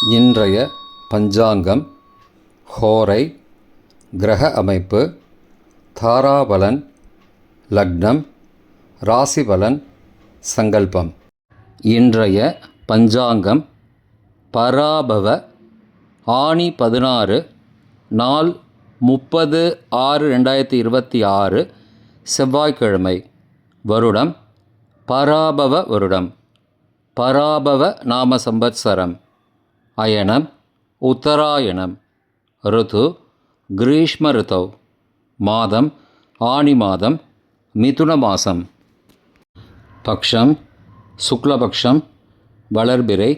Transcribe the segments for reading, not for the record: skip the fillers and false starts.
இன்றைய பஞ்சாங்கம், ஹோரை, கிரக அமைப்பு, தாராபலன், லக்னம், ராசிபலன், சங்கல்பம். இன்றைய பஞ்சாங்கம் பராபவ ஆனி 16 நாள் 30/6/2026 செவ்வாய்க்கிழமை. வருடம் பராபவ வருடம். பராபவ நாம சம்பத்சரம். அயனம் உத்தராயணம். ருது கிரீஷ்ம ருதௌ. மாதம் ஆனி மாதம், மிதுன மாதம். பக்ஷம் சுக்லபக்ஷம், வளர்பிறை.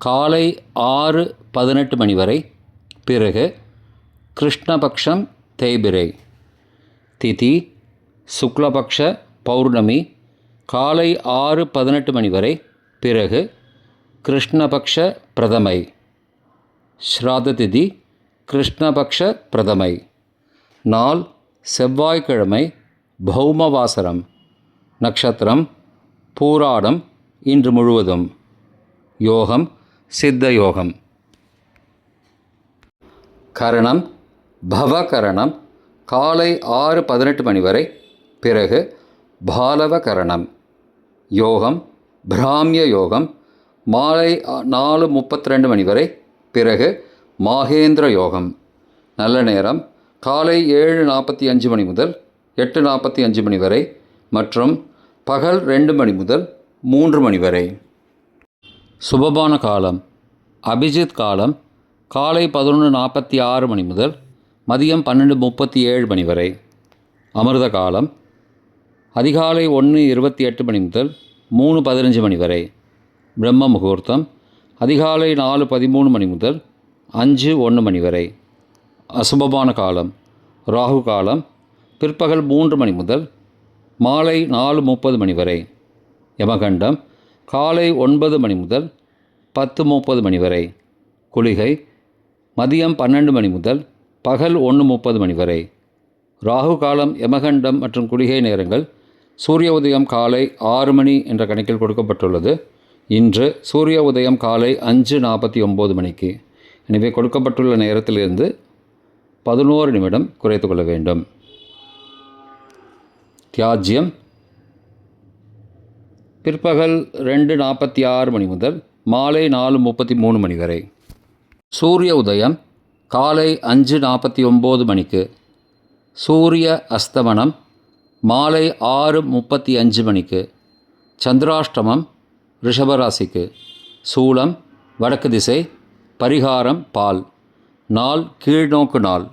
காலை 6:18 மணி வரை. பிறகு கிருஷ்ணபக்ஷம், தேய்பிறை. திதி சுக்லபக்ஷ பௌர்ணமி. காலை 6:18 மணி வரை. பிறகு கிருஷ்ணபக்ஷ பிரதமை. ஸ்ராத்த திதி கிருஷ்ணபக்ஷ பிரதமை. நாள் செவ்வாய்க்கிழமை, பௌமவாசரம். நட்சத்திரம் பூராடம். இன்று முழுவதும். யோகம் சித்த யோகம். கரணம் பவகரணம். காலை 6:18 மணி வரை. பிறகு பாலவ கரணம். யோகம் பிராமிய யோகம். மாலை 4:32 மணி வரை. பிறகு மாகேந்திர யோகம். நல்ல நேரம் காலை 7:45 மணி முதல் 8:45 மணி வரை மற்றும் பகல் 2 மணி முதல் 3 மணி வரை. சுபமான காலம் அபிஜித் காலம். காலை 11:46 மணி முதல் மதியம் 12:37 மணி வரை. அமிர்த காலம் அதிகாலை 1:28 மணி முதல் 3:15 மணி வரை. பிரம்ம முகூர்த்தம் அதிகாலை 4:13 மணி முதல் 5:01 மணி வரை. அசுபமான காலம் ராகு காலம் பிற்பகல் 3 மணி முதல் மாலை 4:30 மணி வரை. யமகண்டம் காலை 9 மணி முதல் 10:30 மணி வரை. குளிகை மதியம் 12 மணி முதல் பகல் 1:30 மணி வரை. ராகு காலம், யமகண்டம் மற்றும் குளிகை நேரங்கள் சூரிய உதயம் காலை 6 மணி என்ற கணக்கில் கொடுக்கப்பட்டுள்ளது. இன்று சூரிய உதயம் காலை 5:49 மணிக்கு. எனவே கொடுக்கப்பட்டுள்ள நேரத்திலிருந்து 11 நிமிடம் குறைத்து கொள்ள வேண்டும். தியாஜ்யம் பிற்பகல் 2:46 மணி முதல் மாலை 4:33 மணி வரை. சூரிய உதயம் காலை 5:49 மணிக்கு. சூரிய அஸ்தமனம் மாலை 6:35 மணிக்கு. சந்திராஷ்டமம் ரிஷபராசிக்கு. சூலம் வடக்கு திசை. பரிகாரம் பால். நாள் கீழ்நோக்கு நாள்.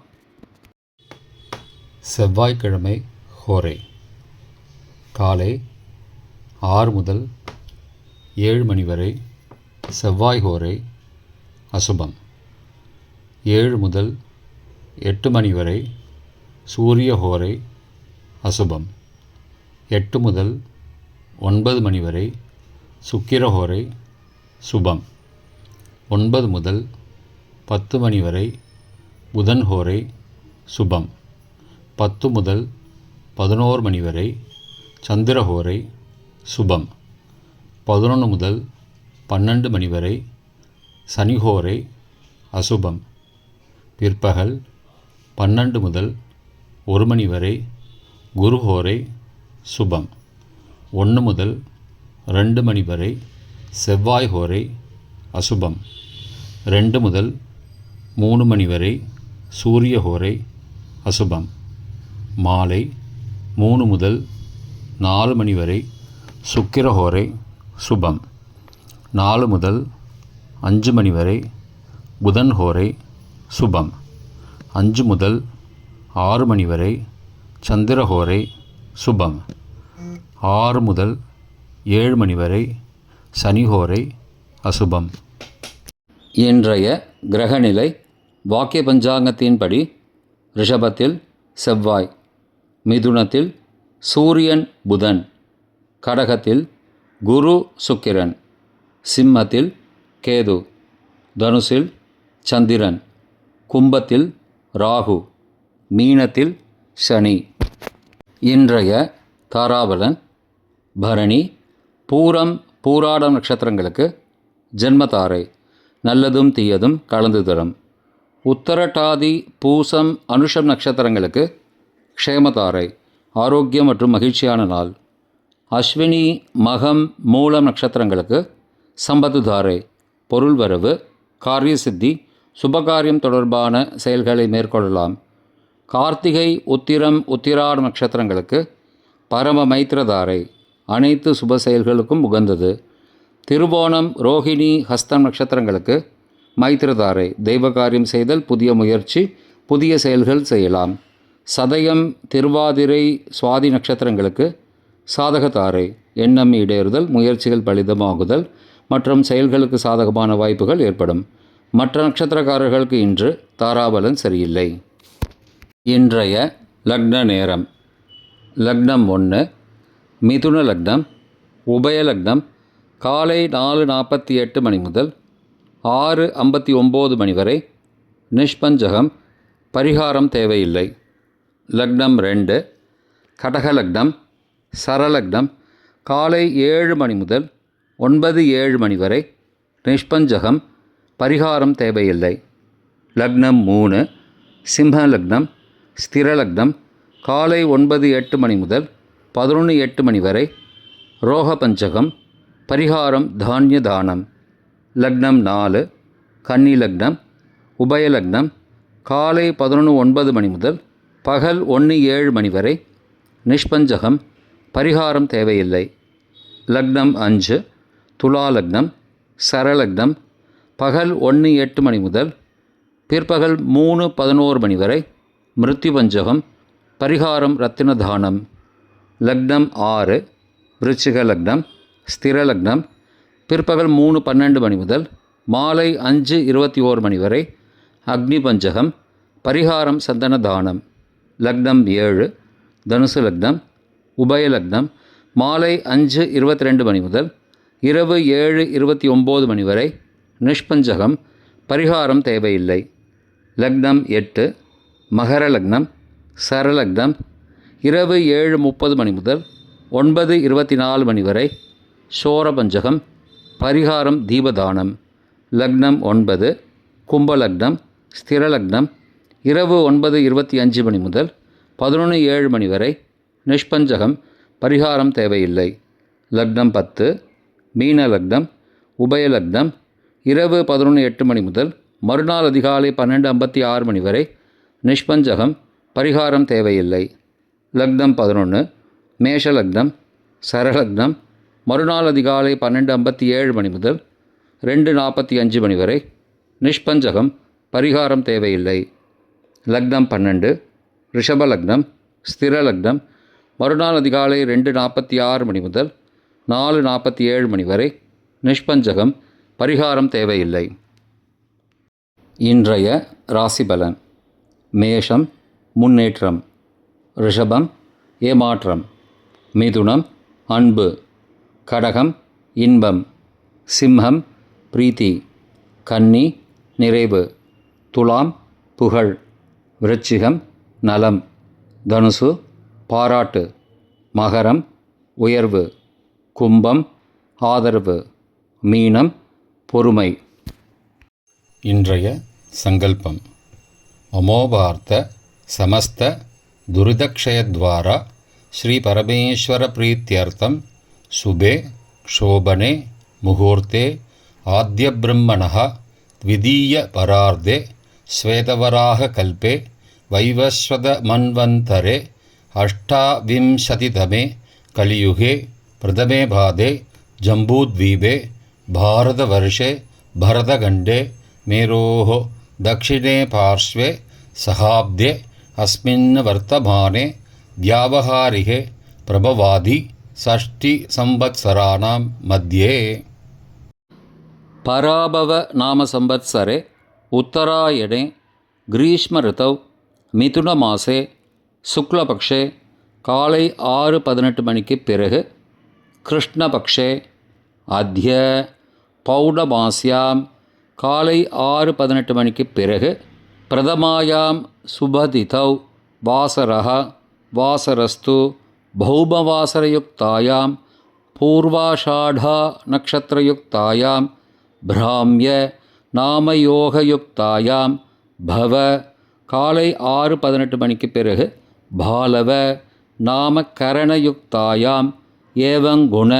செவ்வாய்க்கிழமை ஹோரை. காலை 6 முதல் 7 மணி வரை செவ்வாய் ஹோரை அசுபம். 7 முதல் 8 மணி வரை சூரிய ஹோரை அசுபம். 8 முதல் 9 மணி வரை சுக்கிரஹோரை சுபம். 9 முதல் 10 மணி வரை புதன் ஹோரை சுபம். 10 முதல் 11 மணி வரை சந்திரஹோரை சுபம். 11 முதல் 12 மணி வரை சனிஹோரை அசுபம். பிற்பகல் 12 முதல் 1 மணி வரை குருஹோரை சுபம். 1 முதல் 2 மணி வரை செவ்வாய் ஹோரை அசுபம். 2 முதல் 3 மணி வரை சூரிய ஹோரை அசுபம். மாலை 3 முதல் 4 மணி வரை சுக்கிர ஹோரை சுபம். 4 முதல் 5 மணி வரை புதன் ஹோரை சுபம். 5 முதல் 6 மணி வரை சந்திர ஹோரை சுபம். 6 முதல் 7 மணி வரை சனிஹோரை அசுபம். இன்றைய கிரகநிலை வாக்கிய பஞ்சாங்கத்தின்படி ரிஷபத்தில் செவ்வாய், மிதுனத்தில் சூரியன் புதன், கடகத்தில் குரு சுக்கிரன், சிம்மத்தில் கேது, தனுசில் சந்திரன், கும்பத்தில் ராகு, மீனத்தில் சனி. இன்றைய தாராபலன் பரணி பூரம் பூராடம் நட்சத்திரங்களுக்கு ஜென்மதாரை நல்லதும் தீயதும் கலந்து தரும். உத்தரட்டாதி பூசம் அனுஷம் நட்சத்திரங்களுக்கு க்ஷேமதாரை, ஆரோக்கியம் மற்றும் மகிழ்ச்சியான நாள். அஸ்வினி மகம் மூலம் நட்சத்திரங்களுக்கு சம்பத்துதாரை, பொருள் வரவு, காரிய சித்தி, சுபகாரியம் தொடர்பான செயல்களை மேற்கொள்ளலாம். கார்த்திகை உத்திரம் உத்திராட நட்சத்திரங்களுக்கு பரம மைத்திரதாரை, அனைத்து சுப செயல்களுக்கும் உகந்தது. திருவோணம் ரோஹிணி ஹஸ்தம் நட்சத்திரங்களுக்கு மைத்திரதாரை, தெய்வ காரியம் செய்தல், புதிய முயற்சி, புதிய செயல்கள் செய்யலாம். சதயம் திருவாதிரை சுவாதி நட்சத்திரங்களுக்கு சாதகதாரை, எண்ணம் ஈடேறுதல், முயற்சிகள் பலிதமாகுதல் மற்றும் செயல்களுக்கு சாதகமான வாய்ப்புகள் ஏற்படும். மற்ற நட்சத்திரக்காரர்களுக்கு இன்று தாராபலன் சரியில்லை. இன்றைய லக்ன நேரம். லக்னம் 1 மிதுன லக்னம். உபய லக்னம் காலை 4:48 மணி முதல் 6:59 மணி வரை. நிஷ்பஞ்சகம், பரிகாரம் தேவையில்லை. லக்னம் 2 கடக லக்னம். சரலக்னம் காலை 7 மணி முதல் 9:07 மணி வரை. நிஷ்பஞ்சகம், பரிகாரம் தேவையில்லை. லக்னம் 3 சிம்ம லக்னம். ஸ்திர லக்னம் காலை 9:08 மணி முதல் 11:08 மணி வரை. ரோகபஞ்சகம், பரிகாரம் தானிய தானம். லக்னம் 4 கன்னி லக்னம். உபய லக்னம் காலை 11:09 மணி முதல் பகல் 1:07 மணி வரை. நிஷ்பஞ்சகம், பரிகாரம் தேவையில்லை. லக்னம் 5 துலா லக்னம். சரலக்னம் பகல் 1:08 மணி முதல் பிற்பகல் 3:11 மணி வரை. மிருத்யுபஞ்சகம், பரிகாரம் ரத்தின தானம். லக்னம் 6 விருச்சிக லக்னம். ஸ்திர லக்னம் பிற்பகல் 3:12 மணி முதல் மாலை 5:21 மணி வரை. அக்னி பஞ்சகம், பரிகாரம் சந்தன தானம். லக்னம் 7 தனுசு லக்னம். உபய லக்னம் மாலை 5:22 மணி முதல் இரவு 7:29 மணி வரை. நிஷ்பஞ்சகம், பரிகாரம் தேவையில்லை. லக்னம் 8 மகர லக்னம். சரலக்னம் இரவு 7:30 மணி முதல் 9:24 மணி வரை. சோரபஞ்சகம், பரிகாரம் தீபதானம். லக்னம் 9 கும்பலக்னம். ஸ்திரலக்னம் இரவு 9:25 மணி முதல் 11:07 மணி வரை. நிஷ்பஞ்சகம், பரிகாரம் தேவையில்லை. லக்னம் 10 மீன லக்னம். உபய லக்னம் இரவு 11:08 மணி முதல் மறுநாள் அதிகாலை 12:56 மணி வரை. நிஷ்பஞ்சகம், பரிகாரம் தேவையில்லை. லக்னம் 11 மேஷ லக்னம். சரலக்னம் மறுநாள் அதிகாலை 12:57 மணி முதல் 2:45 மணி வரை. நிஷ்பஞ்சகம், பரிகாரம் தேவையில்லை. லக்னம் 12 ரிஷப லக்னம். ஸ்திர லக்னம் மறுநாள் அதிகாலை 2:46 மணி முதல் 4:47 மணி வரை. நிஷ்பஞ்சகம், பரிகாரம் தேவையில்லை. இன்றைய ராசிபலன். மேஷம் முன்னேற்றம். ரிஷபம் ஏமாற்றம். மிதுனம் அன்பு. கடகம் இன்பம். சிம்மம் பிரீத்தி. கன்னி நிறைவு. துலாம் புகழ். விருச்சிகம் நலம். தனுசு பாராட்டு. மகரம் உயர்வு. கும்பம் ஆதரவு. மீனம் பொறுமை. இன்றைய சங்கல்பம். அமோபார்த்த சமஸ்த துரிதக்ஷயத்வாரா ஸ்ரீ பரமேஸ்வர பிரீத்தியர்த்தம் சுபே க்ஷோபனே முகூர்த்தே ஆத்ய பிரம்மணः த்விதீய பரார்த்தே ஸ்வேதவராக கல்பே வைவஸ்வத மன்வந்தரே அஷ்டாவிம்சதிதமே கலியுகே பிரதமே பாதே ஜம்பூத்வீபே பாரதவர்ஷே भरतखण्डे मेरोः दक्षिणे पार्श्वे सहाब्दे अस्मिन् वर्तमाने व्यावहारिके प्रभवादि षष्टिसंवत्सराणां मध्ये पराभव नाम संवत्सरे उत्तरायणे ग्रीष्म ऋतौ मिथुनमासे शुक्लपक्षे कालै 6:18 मणिक्कु पिறகு कृष्णपक्षे अद्य பௌடமாஸ்யாம் காலை 6:18 மணிக்கு பிறகு பிரதமாயாம் சுபதிதௌ வாசரः வாசரஸ்து பௌமவாசரயுக்தாயாம் பூர்வாஷாಢா நக்ஷத்ரயுக்தாயாம் பிராம்ய நாமயோகயுக்தாயாம் பவ காலை 6:18 மணிக்கு பிறகு பாலவ நாமகரணயுக்தாயாம் ஏவங்குண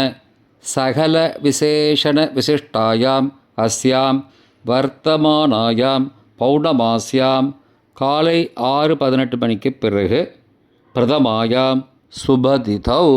சகல விசேஷண விசிஷ்டாயாம் அஸ்யாம் வர்த்தமானாயாம் பௌர்ணமாஸ்யாம் காலை 6:18 மணிக்கு பிறகு பிரதமாயாம் சுபதிதௌ.